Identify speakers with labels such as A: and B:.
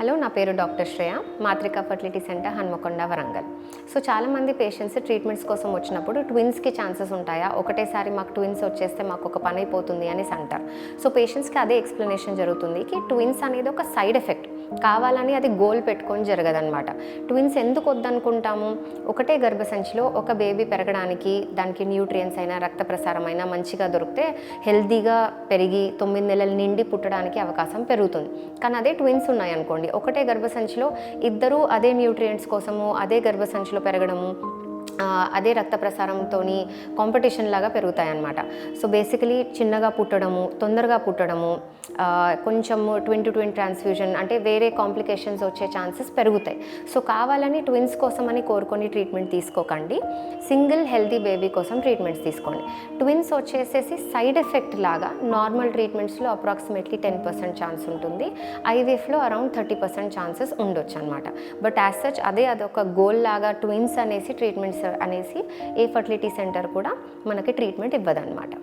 A: Hello, నా పేరు doctor Shreya, Matrika fertility centre, Hanamkonda, Warangal. So చాలామంది పేషెంట్స్ ట్రీట్మెంట్స్ కోసం వచ్చినప్పుడు ట్విన్స్కి ఛాన్సెస్ ఉంటాయా, ఒకటేసారి మాకు ట్విన్స్ వచ్చేస్తే మాకు ఒక పని అయిపోతుంది అనేసి అంటారు. సో పేషెంట్స్కి అదే ఎక్స్ప్లెనేషన్ జరుగుతుంది కి ట్విన్స్ అనేది ఒక సైడ్ ఎఫెక్ట్, కావాలని అది గోల్ పెట్టుకొని జరగదనమాట. ట్విన్స్ ఎందుకు వద్దనుకుంటాము, ఒకటే గర్భసంచిలో ఒక బేబీ పెరగడానికి, దానికి న్యూట్రియంట్స్ అయినా రక్త ప్రసారం అయినా మంచిగా దొరికితే హెల్తీగా పెరిగి 9 నెలల నిండి పుట్టడానికి అవకాశం పెరుగుతుంది. కానీ అదే ట్విన్స్ ఉన్నాయనుకోండి, ఒకటే గర్భసంచిలో ఇద్దరూ అదే న్యూట్రియంట్స్ కోసము అదే గర్భసంచిలో పెరగడము, అదే రక్త ప్రసారంతో కాంపిటీషన్ లాగా పెరుగుతాయన్నమాట. సో బేసికలీ చిన్నగా పుట్టడము, తొందరగా పుట్టడము, కొంచెం 20-20 ట్రాన్స్ఫ్యూజన్ అంటే వేరే కాంప్లికేషన్స్ వచ్చే ఛాన్సెస్ పెరుగుతాయి. సో కావాలని ట్విన్స్ కోసం అని కోరుకొని ట్రీట్మెంట్ తీసుకోకండి, సింగిల్ హెల్తీ బేబీ కోసం ట్రీట్మెంట్స్ తీసుకోండి. ట్విన్స్ వచ్చేసేసి సైడ్ ఎఫెక్ట్ లాగా నార్మల్ ట్రీట్మెంట్స్లో అప్రాక్సిమేట్లీ 10% ఛాన్స్ ఉంటుంది, ఐవీఎఫ్లో అరౌండ్ 30% ఛాన్సెస్ ఉండొచ్చు అనమాట. బట్ యాజ్ సచ్ అదొక గోల్ లాగా ట్విన్స్ అనేసి ట్రీట్మెంట్స్ అనేసి ఏ ఫర్టిలిటీ సెంటర్ కూడా మనకి ట్రీట్మెంట్ ఇవ్వదన్నమాట.